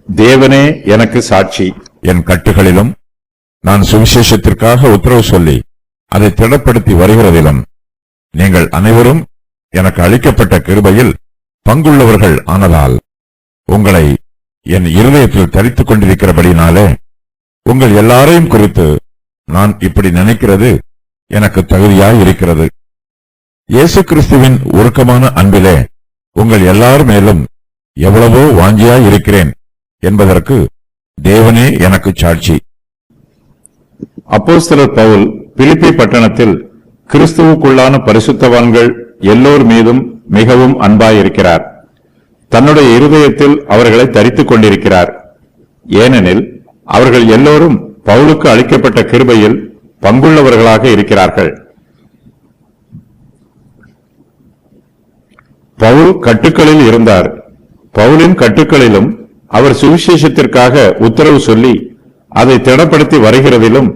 தேவனே எனக்கு சாட்சி. என் கட்டுகளிலும் நான் சுவிசேஷத்திற்காக உத்தரவு சொல்லி அதை திடப்படுத்தி வருகிறதிலும் நீங்கள் அனைவரும் எனக்கு அளிக்கப்பட்ட கிருபையில் பங்குள்ளவர்கள் ஆனதால் உங்களை என் இருதயத்தில் தரித்துக் கொண்டிருக்கிறபடினாலே உங்கள் எல்லாரையும் குறித்து நான் இப்படி நினைக்கிறது எனக்கு தகுதியாய் இருக்கிறது. இயேசு கிறிஸ்துவின் உருக்கமான அன்பிலே உங்கள் எல்லார் மேலும் எவ்வளவோ வாஞ்சியாய் இருக்கிறேன் என்பதற்கு தேவனே எனக்கு சாட்சி. அப்போஸ்தலர் பவுல் பிலிப்பி பட்டணத்தில் கிறிஸ்துவுக்குள்ளான பரிசுத்தவான்கள் எல்லோர் மீதும் மிகவும் அன்பாயிருக்கிறார். தன்னுடைய இருதயத்தில் அவர்களை தரித்துக் கொண்டிருக்கிறார். ஏனெனில் அவர்கள் எல்லோரும் பவுலுக்கு அளிக்கப்பட்ட கிருபையில் பங்குள்ளவர்களாக இருக்கிறார்கள். பவுல் கட்டுக்களில் இருந்தார். பவுலின் கட்டுக்களிலும் அவர் சுவிசேஷத்திற்காக உத்தரவு சொல்லி அதை திடப்படுத்தி வருகிறதிலும்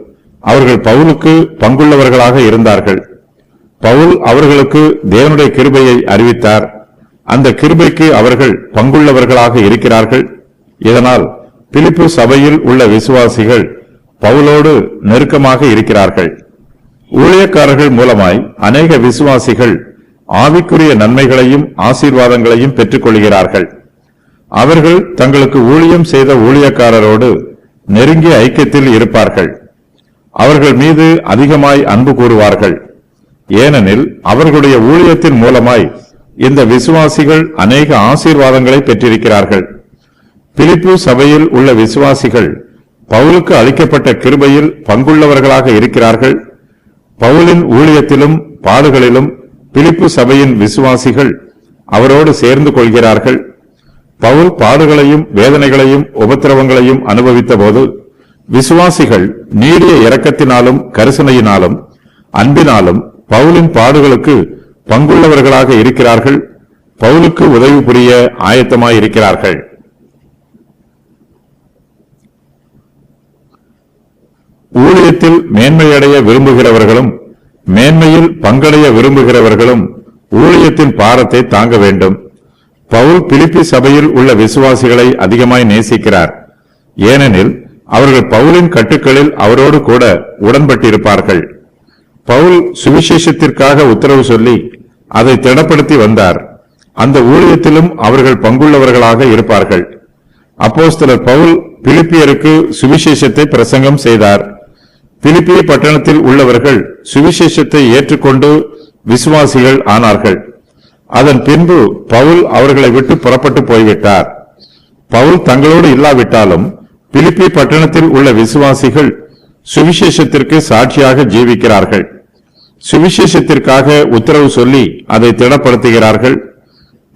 அவர்கள் பவுலுக்கு பங்குள்ளவர்களாக இருந்தார்கள். பவுல் அவர்களுக்கு தேவனுடைய கிருபையை அறிவித்தார். அந்த கிருபைக்கு அவர்கள் பங்குள்ளவர்களாக இருக்கிறார்கள். இதனால் பிலிப்பு சபையில் உள்ள விசுவாசிகள் பவுலோடு நெருக்கமாக இருக்கிறார்கள். ஊழியக்காரர்கள் மூலமாய் அநேக விசுவாசிகள் ஆவிக்குரிய நன்மைகளையும் ஆசீர்வாதங்களையும் பெற்றுக் கொள்கிறார்கள். அவர்கள் தங்களுக்கு ஊழியம் செய்த ஊழியக்காரரோடு நெருங்கிய ஐக்கியத்தில் இருப்பார்கள். அவர்கள் மீது அதிகமாய் அன்பு கூறுவார்கள். ஏனெனில் அவர்களுடைய ஊழியத்தின் மூலமாய் இந்த விசுவாசிகள் அநேக ஆசீர்வாதங்களை பெற்றிருக்கிறார்கள். பிலிப்பு சபையில் உள்ள விசுவாசிகள் பவுலுக்கு அளிக்கப்பட்ட கிருபையில் பங்குள்ளவர்களாக இருக்கிறார்கள். பவுலின் ஊழியத்திலும் பாடுகளிலும் பிலிப்பு சபையின் விசுவாசிகள் அவரோடு சேர்ந்து கொள்கிறார்கள். பவுல் பாடுகளையும் வேதனைகளையும் உபத்திரவங்களையும் அனுபவித்த போது விசுவாசிகள் நீடிய இரக்கத்தினாலும் கரிசனையினாலும் அன்பினாலும் பவுலின் பாடுகளுக்கு பங்குள்ளவர்களாக இருக்கிறார்கள். பவுலுக்கு உதவி புரிய ஆயத்தமாயிருக்கிறார்கள். ஊழியத்தில் மேன்மையடைய விரும்புகிறவர்களும் மேன்மையில் பங்கடைய விரும்புகிறவர்களும் ஊழியத்தின் பாரத்தை தாங்க வேண்டும். பவுல் பிலிப்பி சபையில் உள்ள விசுவாசிகளை அதிகமாய் நேசிக்கிறார். ஏனெனில் அவர்கள் பவுலின் கட்டுக்களில் அவரோடு கூட உடன்பட்டிருப்பார்கள். பவுல் சுவிசேஷத்திற்காக உத்தரவு சொல்லி அதை திடப்படுத்தி வந்தார். அந்த ஊழியத்திலும் அவர்கள் பங்குள்ளவர்களாக இருப்பார்கள். அப்போஸ்தலர் பவுல் பிலிப்பியருக்கு சுவிசேஷத்தை பிரசங்கம் செய்தார். பிலிப்பிய பட்டணத்தில் உள்ளவர்கள் சுவிசேஷத்தை ஏற்றுக்கொண்டு விசுவாசிகள் ஆனார்கள். அதன் பின்பு பவுல் அவர்களை விட்டு புறப்பட்டு போய்விட்டார். பவுல் தங்களோடு இல்லாவிட்டாலும் பிலிப்பி பட்டணத்தில் உள்ள விசுவாசிகள் சுவிசேஷத்திற்கு சாட்சியாக ஜீவிக்கிறார்கள். சுவிசேஷத்திற்காக உத்தரவு சொல்லி அதை திடப்படுத்துகிறார்கள்.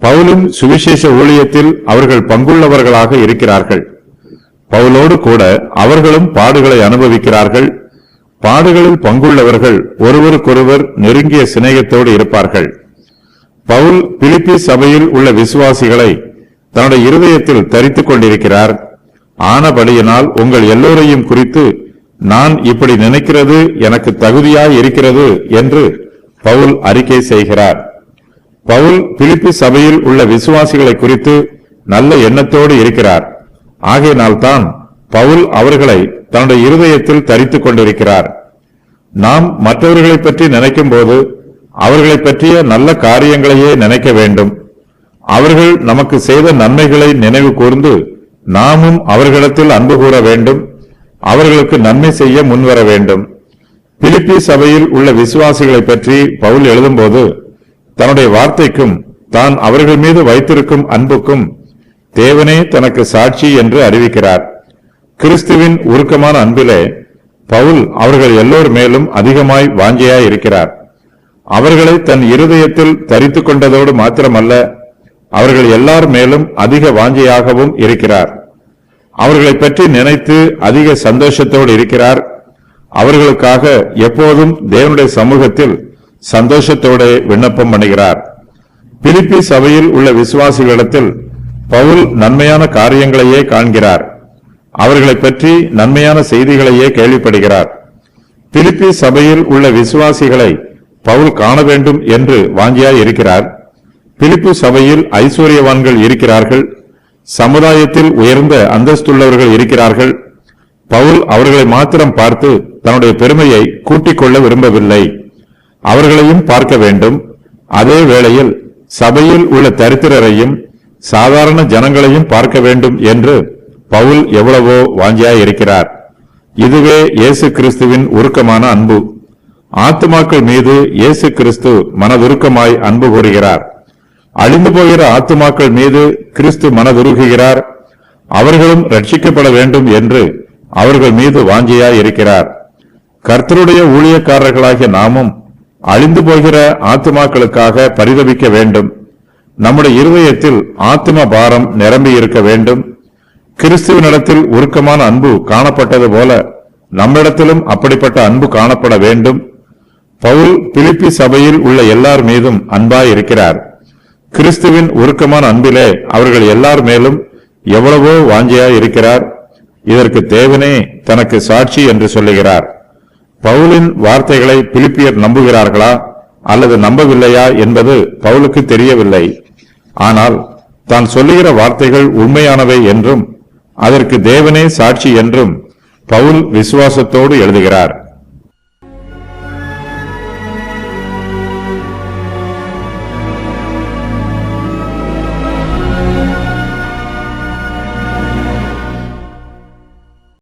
பவுலும் சுவிசேஷ ஊழியத்தில் அவர்கள் பங்குள்ளவர்களாக இருக்கிறார்கள். பவுலோடு கூட அவர்களும் பாடுகளை அனுபவிக்கிறார்கள். பாடுகளில் பங்குள்ளவர்கள் ஒருவருக்கொருவர் நெருங்கிய சிநேகத்தோடு இருப்பார்கள். பவுல் பிலிப்பி சபையில் உள்ள விசுவாசிகளை தன்னுடைய இருதயத்தில் தரித்துக் கொண்டிருக்கிறார். ஆனபடியினால் உங்கள் எல்லோரையும் குறித்து நான் இப்படி நினைக்கிறது எனக்கு தகுதியாய் இருக்கிறது என்று பவுல் அறிக்கை செய்கிறார். பவுல் பிலிப்பி சபையில் உள்ள விசுவாசிகளை குறித்து நல்ல எண்ணத்தோடு இருக்கிறார். ஆகையினால்தான் பவுல் அவர்களை தன்னுடைய இருதயத்தில் தரித்துக் கொண்டிருக்கிறார். நாம் மற்றவர்களை பற்றி நினைக்கும் போது அவர்களை பற்றிய நல்ல காரியங்களையே நினைக்க வேண்டும். அவர்கள் நமக்கு செய்த நன்மைகளை நினைவு கூர்ந்து நாமும் அவர்களிடத்தில் அன்பு கூற வேண்டும். அவர்களுக்கு நன்மை செய்ய முன்வர வேண்டும். பிலிப்பி சபையில் உள்ள விசுவாசிகளை பற்றி பவுல் எழுதும்போது தன்னுடைய வார்த்தைக்கும் தான் அவர்கள் மீது வைத்திருக்கும் அன்புக்கும் தேவனே தனக்கு சாட்சி என்று அறிவிக்கிறார். கிறிஸ்துவின் உருக்கமான அன்பிலே பவுல் அவர்கள் எல்லோர் மேலும் அதிகமாய் வாஞ்சையாய் இருக்கிறார். அவர்களை தன் இருதயத்தில் தரித்துக் கொண்டதோடு மாத்திரமல்ல, அவர்கள் எல்லார் மேலும் அதிக வாஞ்சையாகவும் இருக்கிறார். அவர்களை பற்றி நினைத்து அதிக சந்தோஷத்தோடு இருக்கிறார். அவர்களுக்காக எப்போதும் தேவனுடைய சமூகத்தில் சந்தோஷத்தோடு விண்ணப்பம் பண்ணுகிறார். பிலிப்பி சபையில் உள்ள விசுவாசிகளிடத்தில் பவுல் நன்மையான காரியங்களையே காண்கிறார். அவர்களை பற்றி நன்மையான செய்திகளையே கேள்விப்படுகிறார். பிலிப்பி சபையில் உள்ள விசுவாசிகளை பவுல் காண வேண்டும் என்று வாஞ்சியாய் இருக்கிறார். பிலிப்பு சபையில் ஐஸ்வர்யவான்கள் இருக்கிறார்கள். சமுதாயத்தில் உயர்ந்த அந்தஸ்துள்ளவர்கள் இருக்கிறார்கள். பவுல் அவர்களை மாத்திரம் பார்த்து தன்னுடைய பெருமையை கூட்டிக் கொள்ள விரும்பவில்லை. அவர்களையும் பார்க்க வேண்டும். அதே வேளையில் சபையில் உள்ள தரித்திரரையும் சாதாரண ஜனங்களையும் பார்க்க வேண்டும் என்று பவுல் எவ்வளவோ வாஞ்சியாயிருக்கிறார். இதுவே இயேசு கிறிஸ்துவின் உருக்கமான அன்பு. ஆத்துமாக்கள் மீது இயேசு கிறிஸ்து மனதுருக்கமாய் அன்பு கூறுகிறார். அழிந்து போகிற ஆத்துமாக்கள் மீது கிறிஸ்து மனதுருகுகிறார். அவர்களும் ரட்சிக்கப்பட வேண்டும் என்று அவர்கள் மீது வாஞ்சியாய் இருக்கிறார். கர்த்தருடைய ஊழியக்காரர்களாகிய நாமும் அழிந்து போகிற ஆத்துமாக்களுக்காக பரிதபிக்க வேண்டும். நம்முடைய இருதயத்தில் ஆத்தும பாரம் நிரம்பி இருக்க வேண்டும். கிறிஸ்துவினிடத்தில் உருக்கமான அன்பு காணப்பட்டது போல நம்மிடத்திலும் அப்படிப்பட்ட அன்பு காணப்பட வேண்டும். பவுல் பிலிப்பி சபையில் உள்ள எல்லார் மீதும் அன்பாய் இருக்கிறார். கிறிஸ்துவின் உருக்கமான அன்பிலே அவர்கள் எல்லார் மேலும் எவ்வளவோ வாஞ்சியாய் இருக்கிறார். இதற்கு தேவனே தனக்கு சாட்சி என்று சொல்லுகிறார். பவுலின் வார்த்தைகளை பிலிப்பியர் நம்புகிறார்களா அல்லது நம்பவில்லையா என்பது பவுலுக்கு தெரியவில்லை. ஆனால் தான் சொல்லுகிற வார்த்தைகள் உண்மையானவை என்றும் அதற்கு தேவனே சாட்சி என்றும் பவுல் விசுவாசத்தோடு எழுதுகிறார்.